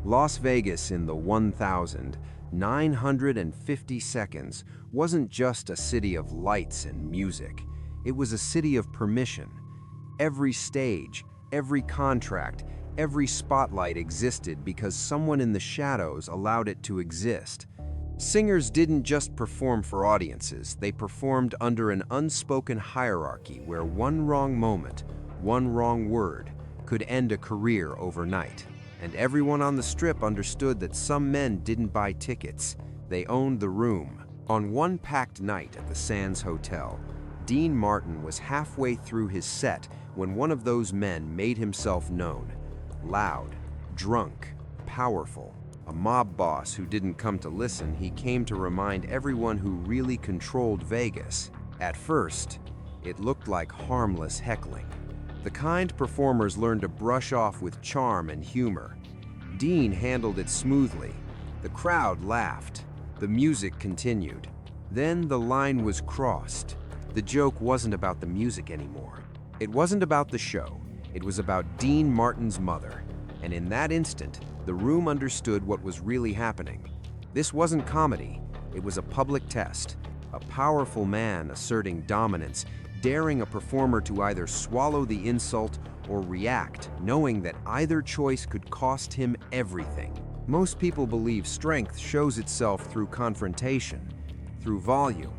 Las Vegas in the 1,950 seconds wasn't just a city of lights and music. It was a city of permission. Every stage, every contract, every spotlight existed because someone in the shadows allowed it to exist. Singers didn't just perform for audiences, they performed under an unspoken hierarchy where one wrong moment, one wrong word, could end a career overnight. And everyone on the Strip understood that some men didn't buy tickets, they owned the room. On one packed night at the Sands Hotel, Dean Martin was halfway through his set when one of those men made himself known. Loud, drunk, powerful. A mob boss who didn't come to listen, he came to remind everyone who really controlled Vegas. At first, it looked like harmless heckling. The kind performers learned to brush off with charm and humor. Dean handled it smoothly. The crowd laughed. The music continued. Then the line was crossed. The joke wasn't about the music anymore. It wasn't about the show. It was about Dean Martin's mother. And in that instant, the room understood what was really happening. This wasn't comedy. It was a public test. A powerful man asserting dominance, daring a performer to either swallow the insult or react, knowing that either choice could cost him everything. Most people believe strength shows itself through confrontation, through volume,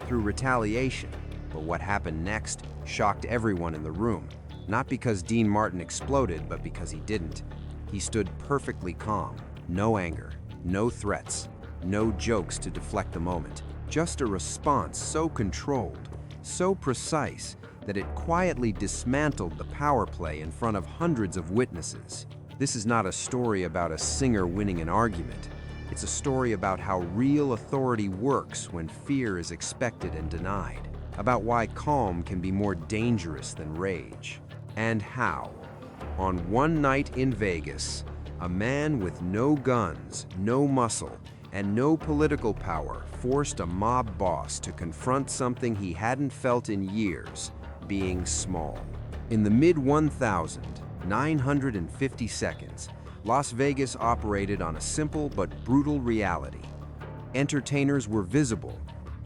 through retaliation. But what happened next shocked everyone in the room. Not because Dean Martin exploded, but because he didn't. He stood perfectly calm. No anger, no threats, no jokes to deflect the moment. Just a response so controlled, so precise, that it quietly dismantled the power play in front of hundreds of witnesses. This is not a story about a singer winning an argument. It's a story about how real authority works when fear is expected and denied. About why calm can be more dangerous than rage. And how, on one night in Vegas, a man with no guns, no muscle, and no political power forced a mob boss to confront something he hadn't felt in years, being small. In the mid-1,950 seconds, Las Vegas operated on a simple but brutal reality. Entertainers were visible,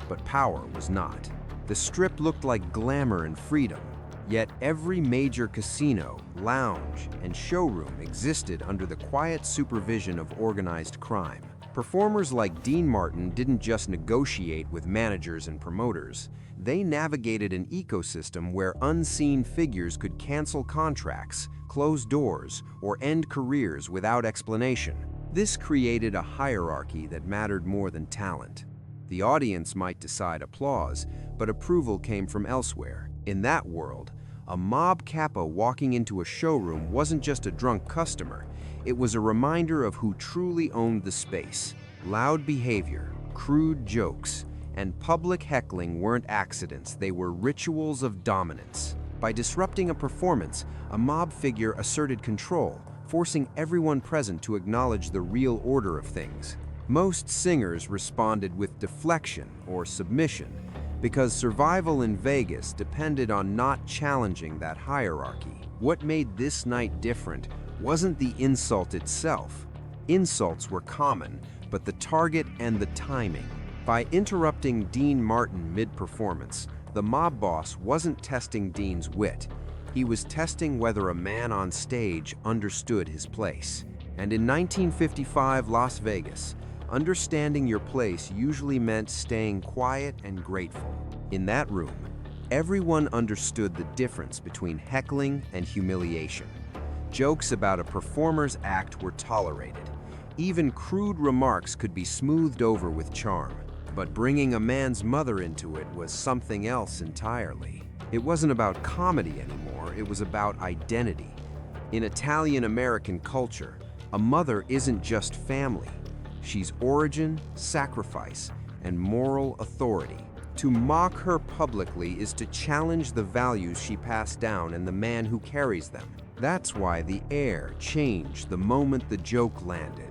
but power was not. The Strip looked like glamour and freedom, yet every major casino, lounge, and showroom existed under the quiet supervision of organized crime. Performers like Dean Martin didn't just negotiate with managers and promoters. They navigated an ecosystem where unseen figures could cancel contracts, close doors, or end careers without explanation. This created a hierarchy that mattered more than talent. The audience might decide applause, but approval came from elsewhere. In that world, a mob capo walking into a showroom wasn't just a drunk customer. It was a reminder of who truly owned the space. Loud behavior, crude jokes, and public heckling weren't accidents, they were rituals of dominance. By disrupting a performance, a mob figure asserted control, forcing everyone present to acknowledge the real order of things. Most singers responded with deflection or submission because survival in Vegas depended on not challenging that hierarchy. What made this night different wasn't the insult itself. Insults were common, but the target and the timing. By interrupting Dean Martin mid-performance, the mob boss wasn't testing Dean's wit. He was testing whether a man on stage understood his place. And in 1955 Las Vegas, understanding your place usually meant staying quiet and grateful. In that room, everyone understood the difference between heckling and humiliation. Jokes about a performer's act were tolerated. Even crude remarks could be smoothed over with charm. But bringing a man's mother into it was something else entirely. It wasn't about comedy anymore, it was about identity. In Italian-American culture, a mother isn't just family. She's origin, sacrifice, and moral authority. To mock her publicly is to challenge the values she passed down and the man who carries them. That's why the air changed the moment the joke landed.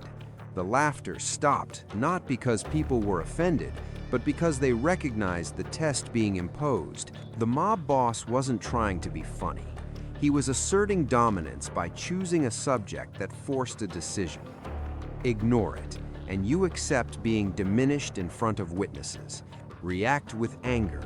The laughter stopped, not because people were offended, but because they recognized the test being imposed. The mob boss wasn't trying to be funny. He was asserting dominance by choosing a subject that forced a decision. Ignore it, and you accept being diminished in front of witnesses. React with anger,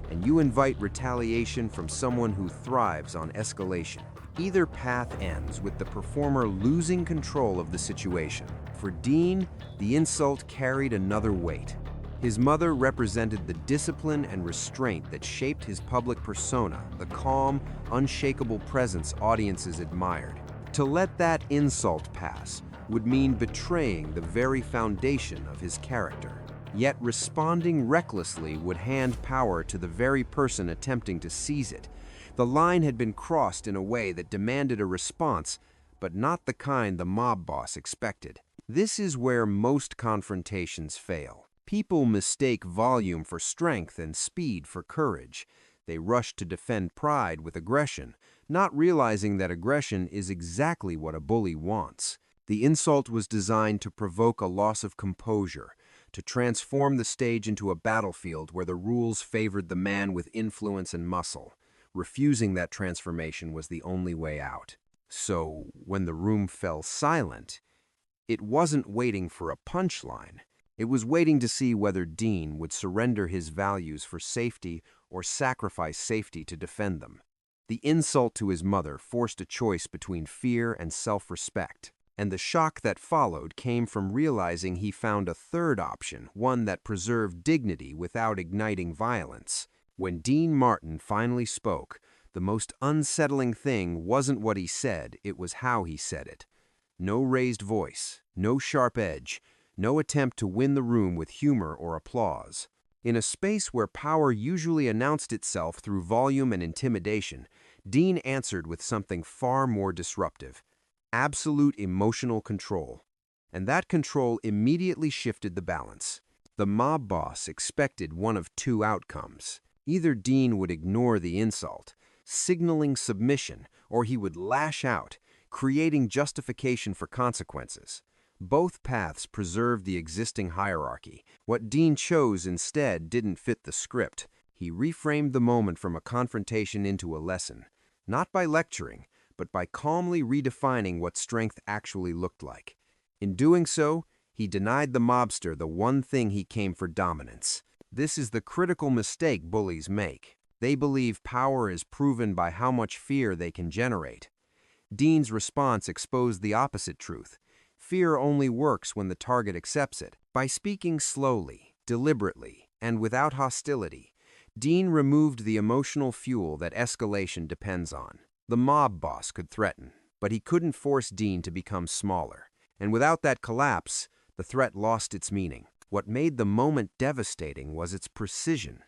and you invite retaliation from someone who thrives on escalation. Either path ends with the performer losing control of the situation. For Dean, the insult carried another weight. His mother represented the discipline and restraint that shaped his public persona, the calm, unshakable presence audiences admired. To let that insult pass would mean betraying the very foundation of his character. Yet responding recklessly would hand power to the very person attempting to seize it. The line had been crossed in a way that demanded a response, but not the kind the mob boss expected. This is where most confrontations fail. People mistake volume for strength and speed for courage. They rush to defend pride with aggression, not realizing that aggression is exactly what a bully wants. The insult was designed to provoke a loss of composure, to transform the stage into a battlefield where the rules favored the man with influence and muscle. Refusing that transformation was the only way out. So, when the room fell silent, it wasn't waiting for a punchline. It was waiting to see whether Dean would surrender his values for safety or sacrifice safety to defend them. The insult to his mother forced a choice between fear and self-respect, and the shock that followed came from realizing he found a third option, one that preserved dignity without igniting violence. When Dean Martin finally spoke, the most unsettling thing wasn't what he said, it was how he said it. No raised voice, no sharp edge, no attempt to win the room with humor or applause. In a space where power usually announced itself through volume and intimidation, Dean answered with something far more disruptive: absolute emotional control. And that control immediately shifted the balance. The mob boss expected one of two outcomes. Either Dean would ignore the insult, signaling submission, or he would lash out, creating justification for consequences. Both paths preserved the existing hierarchy. What Dean chose instead didn't fit the script. He reframed the moment from a confrontation into a lesson, not by lecturing, but by calmly redefining what strength actually looked like. In doing so, he denied the mobster the one thing he came for: dominance. This is the critical mistake bullies make. They believe power is proven by how much fear they can generate. Dean's response exposed the opposite truth. Fear only works when the target accepts it. By speaking slowly, deliberately, and without hostility, Dean removed the emotional fuel that escalation depends on. The mob boss could threaten, but he couldn't force Dean to become smaller. And without that collapse, the threat lost its meaning. What made the moment devastating was its precision.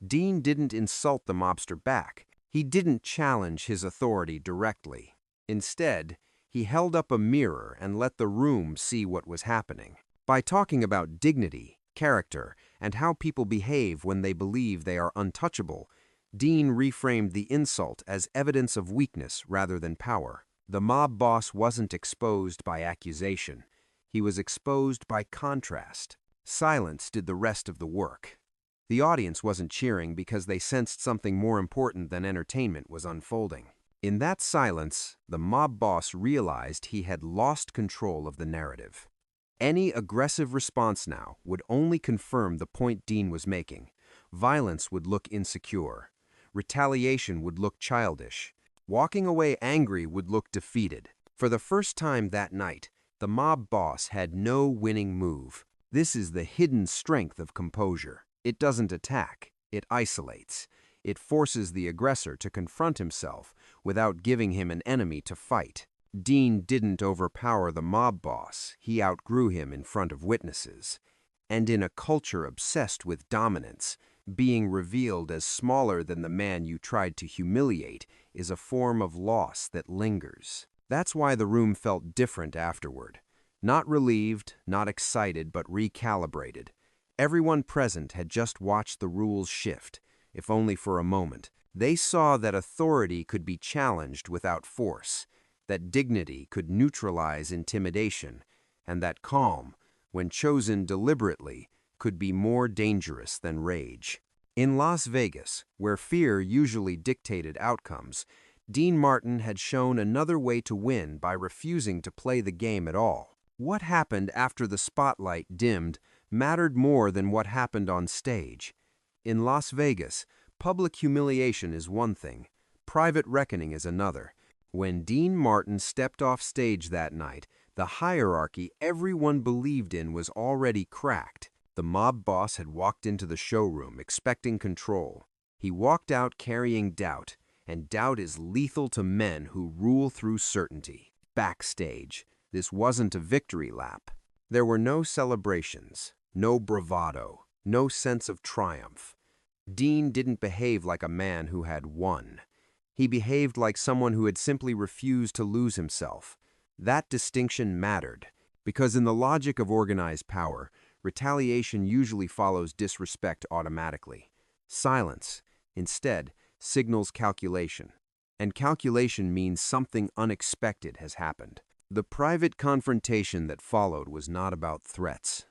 Dean didn't insult the mobster back. He didn't challenge his authority directly. Instead, he held up a mirror and let the room see what was happening. By talking about dignity, character, and how people behave when they believe they are untouchable, Dean reframed the insult as evidence of weakness rather than power. The mob boss wasn't exposed by accusation. He was exposed by contrast. Silence did the rest of the work. The audience wasn't cheering because they sensed something more important than entertainment was unfolding. In that silence, the mob boss realized he had lost control of the narrative. Any aggressive response now would only confirm the point Dean was making. Violence would look insecure. Retaliation would look childish. Walking away angry would look defeated. For the first time that night, the mob boss had no winning move. This is the hidden strength of composure. It doesn't attack, it isolates. It forces the aggressor to confront himself without giving him an enemy to fight. Dean didn't overpower the mob boss, he outgrew him in front of witnesses. And in a culture obsessed with dominance, being revealed as smaller than the man you tried to humiliate is a form of loss that lingers. That's why the room felt different afterward. Not relieved, not excited, but recalibrated. Everyone present had just watched the rules shift, if only for a moment. They saw that authority could be challenged without force, that dignity could neutralize intimidation, and that calm, when chosen deliberately, could be more dangerous than rage. In Las Vegas, where fear usually dictated outcomes, Dean Martin had shown another way to win by refusing to play the game at all. What happened after the spotlight dimmed mattered more than what happened on stage. In Las Vegas, public humiliation is one thing, private reckoning is another. When Dean Martin stepped off stage that night, the hierarchy everyone believed in was already cracked. The mob boss had walked into the showroom expecting control. He walked out carrying doubt, and doubt is lethal to men who rule through certainty. Backstage, this wasn't a victory lap. There were no celebrations, no bravado, no sense of triumph. Dean didn't behave like a man who had won. He behaved like someone who had simply refused to lose himself. That distinction mattered, because in the logic of organized power, retaliation usually follows disrespect automatically. Silence, instead, signals calculation. And calculation means something unexpected has happened. The private confrontation that followed was not about threats.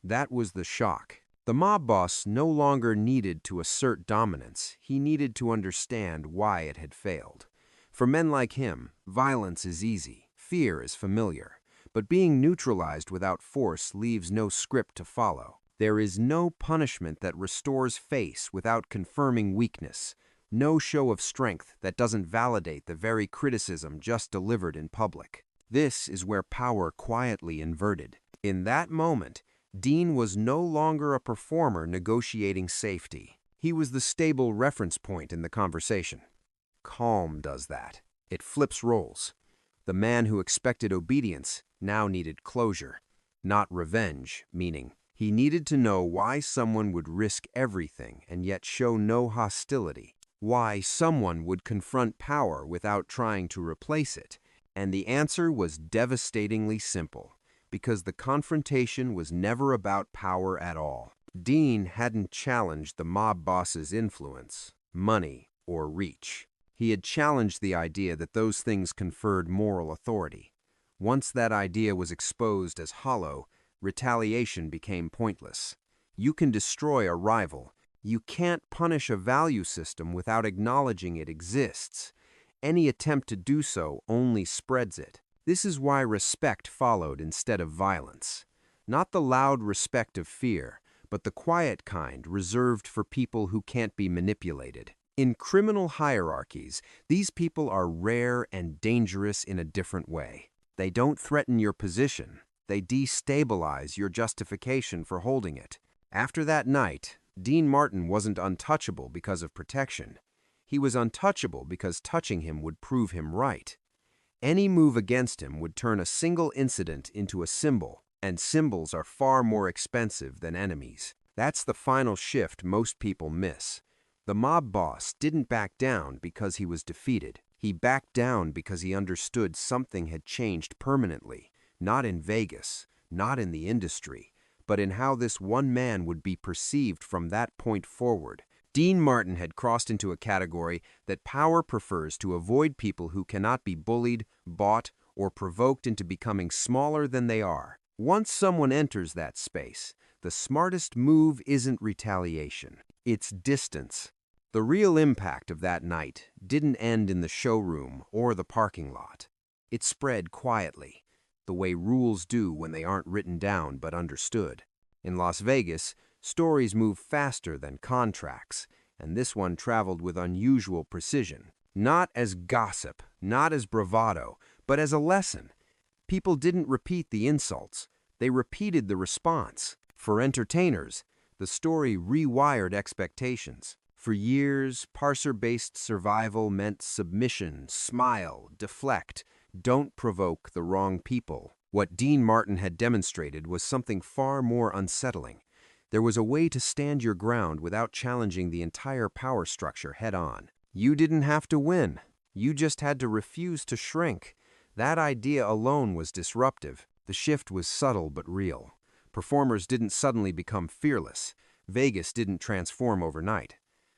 That was the shock. The mob boss no longer needed to assert dominance. He needed to understand why it had failed. For men like him, violence is easy, fear is familiar, but being neutralized without force leaves no script to follow. There is no punishment that restores face without confirming weakness, no show of strength that doesn't validate the very criticism just delivered in public. This is where power quietly inverted. In that moment, Dean was no longer a performer negotiating safety. He was the stable reference point in the conversation. Calm does that. It flips roles. The man who expected obedience now needed closure, not revenge, meaning he needed to know why someone would risk everything and yet show no hostility, why someone would confront power without trying to replace it. And the answer was devastatingly simple, because the confrontation was never about power at all. Dean hadn't challenged the mob boss's influence, money, or reach. He had challenged the idea that those things conferred moral authority. Once that idea was exposed as hollow, retaliation became pointless. You can destroy a rival. You can't punish a value system without acknowledging it exists. Any attempt to do so only spreads it. This is why respect followed instead of violence. Not the loud respect of fear, but the quiet kind reserved for people who can't be manipulated. In criminal hierarchies, these people are rare and dangerous in a different way. They don't threaten your position. They destabilize your justification for holding it. After that night, Dean Martin wasn't untouchable because of protection. He was untouchable because touching him would prove him right. Any move against him would turn a single incident into a symbol, and symbols are far more expensive than enemies. That's the final shift most people miss. The mob boss didn't back down because he was defeated. He backed down because he understood something had changed permanently, not in Vegas, not in the industry, but in how this one man would be perceived from that point forward. Dean Martin had crossed into a category that power prefers to avoid people who cannot be bullied, bought, or provoked into becoming smaller than they are. Once someone enters that space, the smartest move isn't retaliation, it's distance. The real impact of that night didn't end in the showroom or the parking lot. It spread quietly, the way rules do when they aren't written down but understood. In Las Vegas, stories move faster than contracts, and this one traveled with unusual precision. Not as gossip, not as bravado, but as a lesson. People didn't repeat the insults, they repeated the response. For entertainers, the story rewired expectations. For years, parser-based survival meant submission, smile, deflect, don't provoke the wrong people. What Dean Martin had demonstrated was something far more unsettling. There was a way to stand your ground without challenging the entire power structure head-on. You didn't have to win. You just had to refuse to shrink. That idea alone was disruptive. The shift was subtle but real. Performers didn't suddenly become fearless. Vegas didn't transform overnight.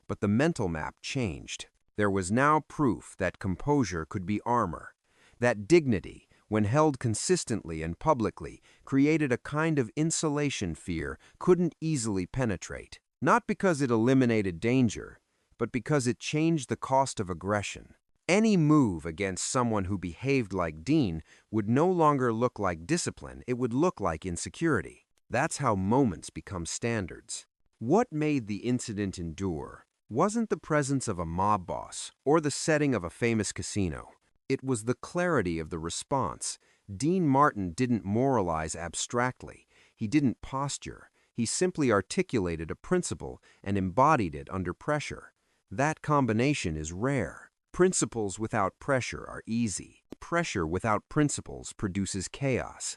But the mental map changed. There was now proof that composure could be armor. That dignity, when held consistently and publicly, created a kind of insulation fear couldn't easily penetrate. Not because it eliminated danger, but because it changed the cost of aggression. Any move against someone who behaved like Dean would no longer look like discipline, it would look like insecurity. That's how moments become standards. What made the incident endure wasn't the presence of a mob boss or the setting of a famous casino. It was the clarity of the response. Dean Martin didn't moralize abstractly. He didn't posture. He simply articulated a principle and embodied it under pressure. That combination is rare. Principles without pressure are easy. Pressure without principles produces chaos.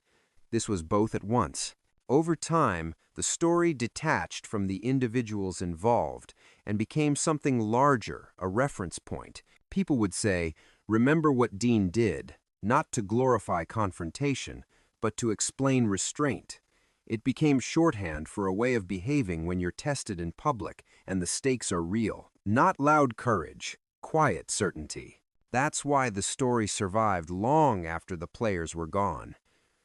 This was both at once. Over time, the story detached from the individuals involved and became something larger, a reference point. People would say, "Remember what Dean did," not to glorify confrontation, but to explain restraint. It became shorthand for a way of behaving when you're tested in public and the stakes are real. Not loud courage, quiet certainty. That's why the story survived long after the players were gone.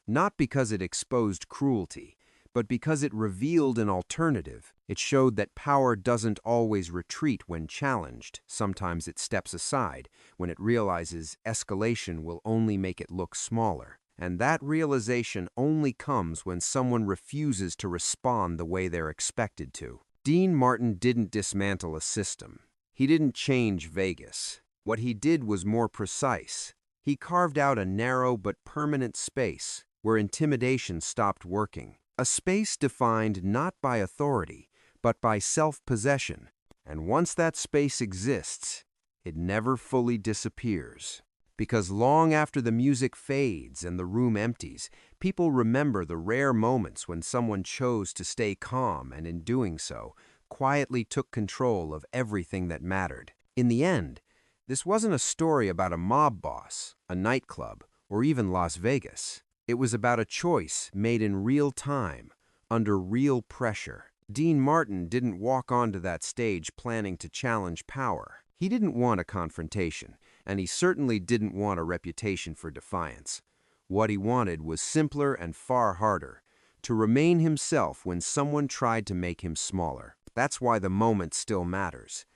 Not because it exposed cruelty, but because it revealed an alternative. It showed that power doesn't always retreat when challenged. Sometimes it steps aside when it realizes escalation will only make it look smaller. And that realization only comes when someone refuses to respond the way they're expected to. Dean Martin didn't dismantle a system. He didn't change Vegas. What he did was more precise. He carved out a narrow but permanent space where intimidation stopped working. A space defined not by authority, but by self-possession. And once that space exists, it never fully disappears. Because long after the music fades and the room empties, people remember the rare moments when someone chose to stay calm and in doing so, quietly took control of everything that mattered. In the end, this wasn't a story about a mob boss, a nightclub, or even Las Vegas. It was about a choice made in real time, under real pressure. Dean Martin didn't walk onto that stage planning to challenge power. He didn't want a confrontation, and he certainly didn't want a reputation for defiance. What he wanted was simpler and far harder, to remain himself when someone tried to make him smaller. That's why the moment still matters.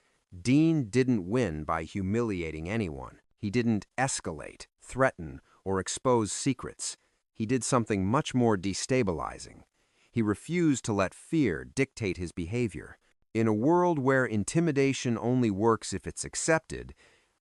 Dean didn't win by humiliating anyone. He didn't escalate, threaten, or expose secrets. He did something much more destabilizing. He refused to let fear dictate his behavior. In a world where intimidation only works if it's accepted,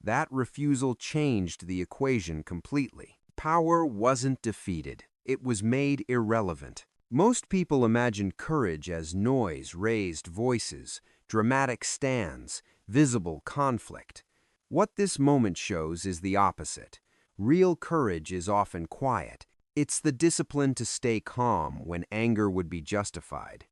that refusal changed the equation completely. Power wasn't defeated. It was made irrelevant. Most people imagine courage as noise, raised voices, dramatic stands, visible conflict. What this moment shows is the opposite. Real courage is often quiet. It's the discipline to stay calm when anger would be justified.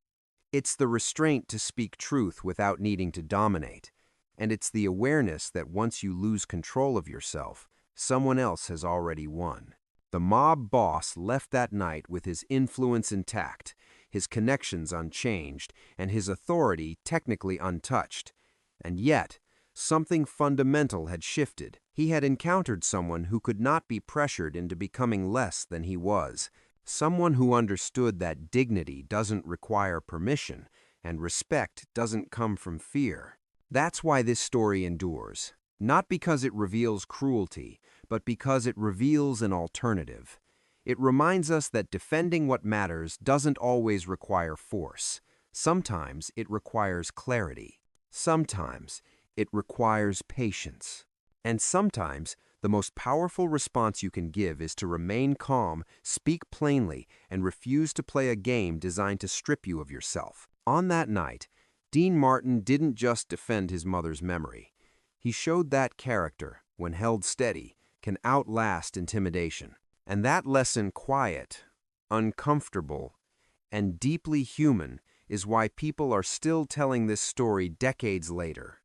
It's the restraint to speak truth without needing to dominate. And it's the awareness that once you lose control of yourself, someone else has already won. The mob boss left that night with his influence intact, his connections unchanged, and his authority technically untouched. And yet, something fundamental had shifted. He had encountered someone who could not be pressured into becoming less than he was. Someone who understood that dignity doesn't require permission and respect doesn't come from fear. That's why this story endures. Not because it reveals cruelty, but because it reveals an alternative. It reminds us that defending what matters doesn't always require force. Sometimes it requires clarity. Sometimes it requires patience. And sometimes the most powerful response you can give is to remain calm, speak plainly, and refuse to play a game designed to strip you of yourself. On that night, Dean Martin didn't just defend his mother's memory. He showed that character, when held steady, can outlast intimidation. And that lesson, quiet, uncomfortable, and deeply human, is why people are still telling this story decades later.